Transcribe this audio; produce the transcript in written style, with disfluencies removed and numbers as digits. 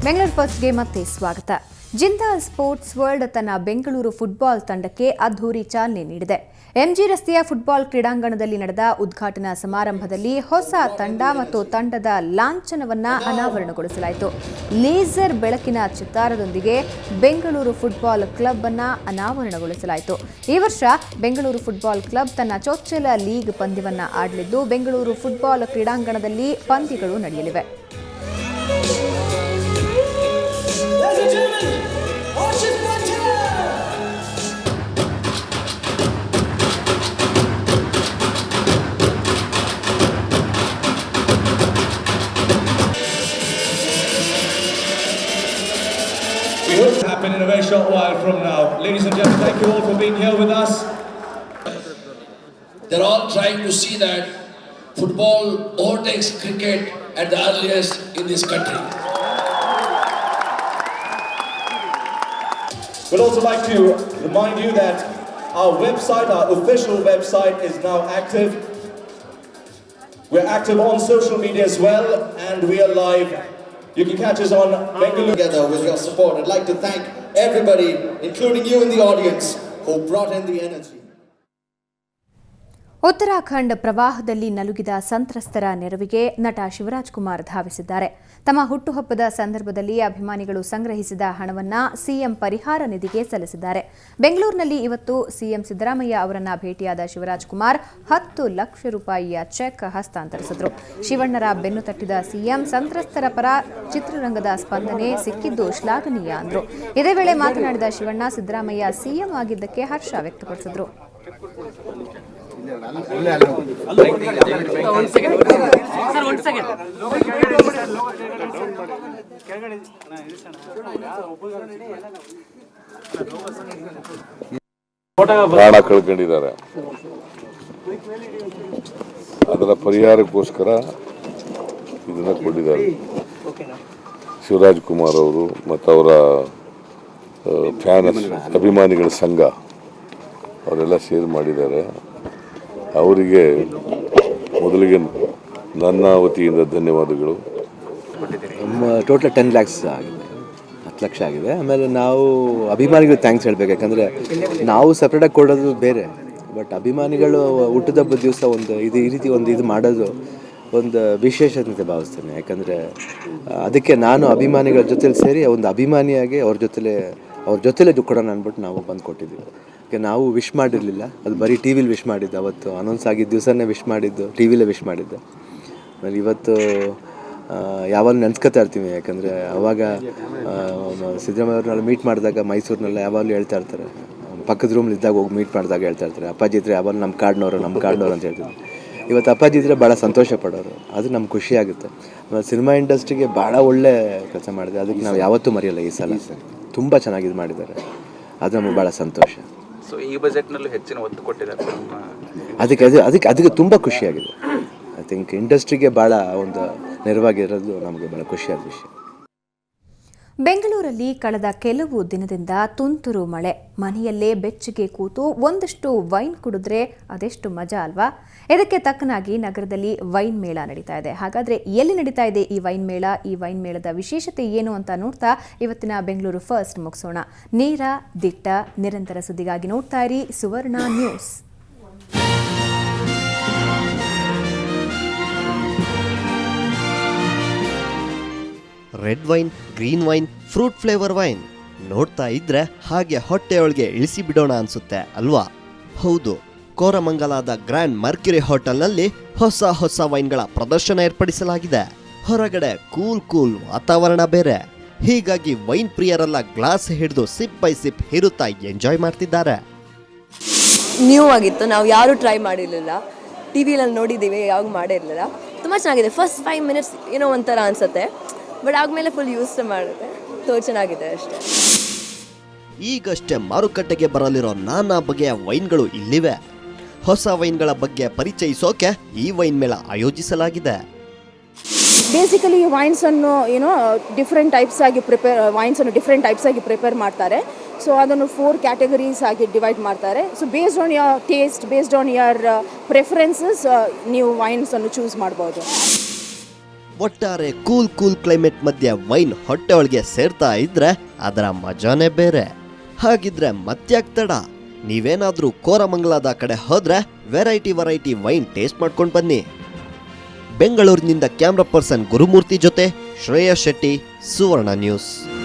ಬೆಂಗಳೂರು ಫಸ್ಟ್ಗೆ ಮತ್ತೆ ಸ್ವಾಗತ. ಜಿಂದಾಲ್ ಸ್ಪೋರ್ಟ್ಸ್ ವರ್ಲ್ಡ್ ತನ್ನ ಬೆಂಗಳೂರು ಫುಟ್ಬಾಲ್ ತಂಡಕ್ಕೆ ಅದ್ಧೂರಿ ಚಾಲನೆ ನೀಡಿದೆ. ಎಂಜಿ ರಸ್ತೆಯ ಫುಟ್ಬಾಲ್ ಕ್ರೀಡಾಂಗಣದಲ್ಲಿ ನಡೆದ ಉದ್ಘಾಟನಾ ಸಮಾರಂಭದಲ್ಲಿ ಹೊಸ ತಂಡ ಮತ್ತು ತಂಡದ ಲಾಂಛನವನ್ನ ಅನಾವರಣಗೊಳಿಸಲಾಯಿತು. ಲೇಸರ್ ಬೆಳಕಿನ ಚಿತ್ತಾರದೊಂದಿಗೆ ಬೆಂಗಳೂರು ಫುಟ್ಬಾಲ್ ಕ್ಲಬ್ ಅನ್ನು ಅನಾವರಣಗೊಳಿಸಲಾಯಿತು. ಈ ವರ್ಷ ಬೆಂಗಳೂರು ಫುಟ್ಬಾಲ್ ಕ್ಲಬ್ ತನ್ನ ಚೊಚ್ಚಲ ಲೀಗ್ ಪಂದ್ಯವನ್ನ ಆಡಲಿದ್ದು, ಬೆಂಗಳೂರು ಫುಟ್ಬಾಲ್ ಕ್ರೀಡಾಂಗಣದಲ್ಲಿ ಪಂದ್ಯಗಳು ನಡೆಯಲಿವೆ. We hope to happen in a very short while from now. Ladies and gentlemen, thank you all for being here with us. They're all trying to see that football overtakes cricket at the earliest in this country. We'd also like to remind you that our website, our official website, is now active. We're active on social media as well, and we are live. You can catch us on Bengaluru. Together with your support, I'd like to thank everybody, including you in the audience, who brought in the energy. Uttarakhand ಪ್ರವಾಹದಲ್ಲಿ ನಲುಗಿದ ಸಂತ್ರಸ್ತರ ನೆರವಿಗೆ ನಟ ಶಿವರಾಜ್ ಕುಮಾರ್ ಧಾವಿಸಿದ್ದಾರೆ. ತಮ್ಮ ಹುಟ್ಟುಹಬ್ಬದ ಸಂದರ್ಭದಲ್ಲಿ ಅಭಿಮಾನಿಗಳು ಸಂಗ್ರಹಿಸಿದ ಹಣವನ್ನು ಸಿಎಂ ಪರಿಹಾರ ನಿಧಿಗೆ ಸಲ್ಲಿಸಿದ್ದಾರೆ. ಬೆಂಗಳೂರಿನಲ್ಲಿ ಇವತ್ತು ಸಿಎಂ ಸಿದ್ದರಾಮಯ್ಯ ಅವರನ್ನ ಭೇಟಿಯಾದ ಶಿವರಾಜ್ ಕುಮಾರ್ 10 ಲಕ್ಷ ರೂಪಾಯಿಯ ಚೆಕ್ ಹಸ್ತಾಂತರಿಸಿದರು. ಶಿವಣ್ಣರ ಬೆನ್ನು ತಟ್ಟಿದ ಸಿಎಂ ಸಂತ್ರಸ್ತರ ಪರ ಚಿತ್ರರಂಗದ ಸ್ಪಂದನೆ ಸಿಕ್ಕಿದ್ದು ಶ್ಲಾಘನೀಯ ಅಂದರು. ಇದೇ ವೇಳೆ ಮಾತನಾಡಿದ ಶಿವಣ್ಣ, ಸಿದ್ದರಾಮಯ್ಯ ಸಿಎಂ ಆಗಿದ್ದಕ್ಕೆ ಹರ್ಷ ವ್ಯಕ್ತಪಡಿಸಿದರು. ಪ್ರಾಣ ಕಳ್ಕೊಂಡಿದ್ದಾರೆ. ಅದರ ಪರಿಹಾರಕ್ಕೋಸ್ಕರ ಇದನ್ನ ಕೊಟ್ಟಿದ್ದಾರೆ. ಶಿವರಾಜ್ ಕುಮಾರ್ ಅವರು ಮತ್ತು ಅವರ ಅಭಿಮಾನಿಗಳ ಸಂಘ ಅವರೆಲ್ಲ ಶೇರ್ ಮಾಡಿದ್ದಾರೆ. ಅವರಿಗೆ ಮೊದಲಿಗೆ ನನ್ನ ವತಿಯಿಂದ ಧನ್ಯವಾದಗಳು. ಟೋಟಲ್ 10 ಲ್ಯಾಕ್ಸ್ ಆಗಿದೆ, 10 ಲಕ್ಷ ಆಗಿದೆ. ಆಮೇಲೆ ನಾವು ಅಭಿಮಾನಿಗಳು ಥ್ಯಾಂಕ್ಸ್ ಹೇಳಬೇಕು. ಯಾಕಂದರೆ ನಾವು ಸಪ್ರೇಟಾಗಿ ಕೊಡೋದು ಬೇರೆ, ಬಟ್ ಅಭಿಮಾನಿಗಳು ಹುಟ್ಟಿದಬ್ಬದ ದಿವಸ ಈ ರೀತಿ ಇದು ಮಾಡೋದು ಒಂದು ವಿಶೇಷತೆ ಭಾವಿಸ್ತೇನೆ. ಯಾಕಂದರೆ ಅದಕ್ಕೆ ನಾನು ಅಭಿಮಾನಿಗಳ ಜೊತೆಲಿ ಸೇರಿ ಒಂದು ಅಭಿಮಾನಿಯಾಗಿ ಅವ್ರ ಜೊತೆಲೇ ಕೊಡೋಣ ಅಂದ್ಬಿಟ್ಟು ನಾವು ಬಂದು ಕೊಟ್ಟಿದ್ದೀವಿ. ನಾವು ವಿಶ್ ಮಾಡಿರಲಿಲ್ಲ, ಅದು ಬರೀ ಟಿ ವಿಲಿ ವಿಶ್ ಮಾಡಿದ್ದು. ಅವತ್ತು ಅನೌನ್ಸ್ ಆಗಿದ್ದ ದಿವಸನೇ ವಿಶ್ ಮಾಡಿದ್ದು, ಟಿ ವಿಲೇ ವಿಶ್ ಮಾಡಿದ್ದು. ಆಮೇಲೆ ಇವತ್ತು ಯಾವಾಗಲೂ ನೆನೆಸ್ಕೊತಾ ಇರ್ತೀವಿ. ಯಾಕಂದರೆ ಅವಾಗ ಸಿದ್ದರಾಮಯ್ಯ ಅವ್ರನ್ನೆಲ್ಲ ಮೀಟ್ ಮಾಡಿದಾಗ ಮೈಸೂರಿನೆಲ್ಲ ಯಾವಾಗಲೂ ಹೇಳ್ತಾ ಇರ್ತಾರೆ, ಪಕ್ಕದ ರೂಮಲ್ಲಿ ಇದ್ದಾಗ ಹೋಗಿ ಮೀಟ್ ಮಾಡಿದಾಗ ಹೇಳ್ತಾ ಇರ್ತಾರೆ, ಅಪ್ಪಾಜಿ ಇದ್ದರೆ ಯಾವಾಗ ನಮ್ಮ ಕಾಡ್ನವರು ಅಂತ ಹೇಳ್ತಿದ್ರು. ಇವತ್ತು ಅಪ್ಪಾಜಿ ಇದ್ದರೆ ಭಾಳ ಸಂತೋಷ ಪಡೋರು, ಅದು ನಮ್ಗೆ ಖುಷಿ ಆಗುತ್ತೆ. ಆಮೇಲೆ ಸಿನಿಮಾ ಇಂಡಸ್ಟ್ರಿಗೆ ಭಾಳ ಒಳ್ಳೆ ಕೆಲಸ ಮಾಡಿದೆ, ಅದಕ್ಕೆ ನಾವು ಯಾವತ್ತೂ ಮರೆಯಲ್ಲ. ಈ ಸಲ ತುಂಬ ಚೆನ್ನಾಗಿ ಇದು ಮಾಡಿದ್ದಾರೆ, ಅದು ನಮಗೆ ಭಾಳ ಸಂತೋಷ. ಸೊ ಈ ಬಜೆಟ್ನಲ್ಲೂ ಹೆಚ್ಚಿನ ಒತ್ತು ಕೊಟ್ಟಿದ್ದಾರೆ. ಅದಕ್ಕೆ ತುಂಬ ಖುಷಿಯಾಗಿದೆ. ಐ ಥಿಂಕ್ ಇಂಡಸ್ಟ್ರಿಗೆ ಭಾಳ ಒಂದು ನೆರವಾಗಿರೋದು ನಮಗೆ ಭಾಳ ಖುಷಿಯಾದ ವಿಷಯ. ಬೆಂಗಳೂರಲ್ಲಿ ಕಳೆದ ಕೆಲವು ದಿನದಿಂದ ತುಂತುರು ಮಳೆ. ಮನೆಯಲ್ಲೇ ಬೆಚ್ಚಗೆ ಕೂತು ಒಂದಷ್ಟು ವೈನ್ ಕುಡಿದ್ರೆ ಅದೆಷ್ಟು ಮಜಾ ಅಲ್ವಾ? ಇದಕ್ಕೆ ತಕ್ಕನಾಗಿ ನಗರದಲ್ಲಿ ವೈನ್ ಮೇಳ ನಡೀತಾ ಇದೆ. ಹಾಗಾದರೆ ಎಲ್ಲಿ ನಡೀತಾ ಇದೆ ಈ ವೈನ್ ಮೇಳ? ಈ ವೈನ್ ಮೇಳದ ವಿಶೇಷತೆ ಏನು ಅಂತ ನೋಡ್ತಾ ಇವತ್ತಿನ ಬೆಂಗಳೂರು ಫಸ್ಟ್ ಮುಗಿಸೋಣ. ನೇರ, ದಿಟ್ಟ, ನಿರಂತರ ಸುದ್ದಿಗಾಗಿ ನೋಡ್ತಾ ಇರಿ Suvarna news. Red wine, green wine, fruit flavour wine ನೋಡ್ತಾ ಇದ್ರೆ ಹಾಗೆ ಹೊಟ್ಟೆಯೊಳಗೆ ಇಳಿಸಿ ಬಿಡೋಣ ಅನ್ಸುತ್ತೆ ಅಲ್ವಾ? ಹೌದು, ಕೋರಮಂಗಲದ ಗ್ರ್ಯಾಂಡ್ ಮರ್ಕ್ಯುರಿ ಹೋಟೆಲ್ನಲ್ಲಿ ಹೊಸ ವೈನ್ಗಳ ಪ್ರದರ್ಶನ ಏರ್ಪಡಿಸಲಾಗಿದೆ. ಹೊರಗಡೆ ಕೂಲ್ ವಾತಾವರಣ ಬೇರೆ, ಹೀಗಾಗಿ ವೈನ್ ಪ್ರಿಯರೆಲ್ಲ ಗ್ಲಾಸ್ ಹಿಡಿದು ಸಿಪ್ ಬೈ ಸಿಪ್ ಹಿರುತ್ತಾ ಎಂಜಾಯ್ ಮಾಡ್ತಿದ್ದಾರೆ. ನ್ಯೂ ಆಗಿತ್ತು, ನಾವು ಯಾರು ಟ್ರೈ ಮಾಡಿರಲಿಲ್ಲ. ಟಿ ವಿಯಲ್ಲಿ ನೋಡಿದ್ದೀವಿ, ಯಾವಾಗ ಮಾಡೇ ಇರಲಿಲ್ಲ. ತುಂಬ ಚೆನ್ನಾಗಿದೆ. ಫಸ್ಟ್ 5 ಮಿನಿಟ್ಸ್ ಏನೋ ಒಂಥರ ಅನಿಸುತ್ತೆ, ಬಟ್ ಆದಮೇಲೆ ಫುಲ್ ಯೂಸ್ ಮಾಡುತ್ತೆ. ಚೆನ್ನಾಗಿದೆ ಅಷ್ಟೇ. ಈಗಷ್ಟೇ ಮಾರುಕಟ್ಟೆಗೆ ಬರಲಿರೋ ನಾನಾ ಬಗೆಯ ವೈನ್ಗಳು ಇಲ್ಲಿವೆ. ಹೊಸ ವೈನ್ಗಳ ಬಗ್ಗೆ ಪರಿಚಯಿಸೋಕೆ ಈ ವೈನ್ ಮೇಳ ಆಯೋಜಿಸಲಾಗಿದೆ. ಬೇಸಿಕಲಿ ವೈನ್ಸ್ ಅನ್ನು ಡಿಫ್ರೆಂಟ್ ಟೈಪ್ಸ್ ಆಗಿ ಪ್ರಿಪೇರ್ ಮಾಡ್ತಾರೆ. ಸೊ ಅದನ್ನು 4 ಕ್ಯಾಟಗರೀಸ್ ಆಗಿ ಡಿವೈಡ್ ಮಾಡ್ತಾರೆ. So based on your taste, based on your preferences ನೀವು ವೈನ್ಸ್ ಅನ್ನು ಚೂಸ್ ಮಾಡ್ಬೋದು. ಒಟ್ಟಾರೆ ಕೂಲ್ ಕ್ಲೈಮೇಟ್ ಮಧ್ಯೆ ವೈನ್ ಹೊಟ್ಟೆ ಒಳಗೆ ಸೇರ್ತಾ ಇದ್ರೆ ಅದರ ಮಜಾನೇ ಬೇರೆ. ಹಾಗಿದ್ರೆ ಮತ್ತ್ಯಾಕ್ ತಡ? ನೀವೇನಾದ್ರೂ ಕೋರಮಂಗಲದ ಕಡೆ ಹೋದ್ರೆ ವೆರೈಟಿ ವೈನ್ ಟೇಸ್ಟ್ ಮಾಡ್ಕೊಂಡು ಬನ್ನಿ. ಬೆಂಗಳೂರಿನಿಂದ ಕ್ಯಾಮ್ರಾ ಪರ್ಸನ್ ಗುರುಮೂರ್ತಿ ಜೊತೆ ಶ್ರೇಯಸ್ ಶೆಟ್ಟಿ, ಸುವರ್ಣ ನ್ಯೂಸ್.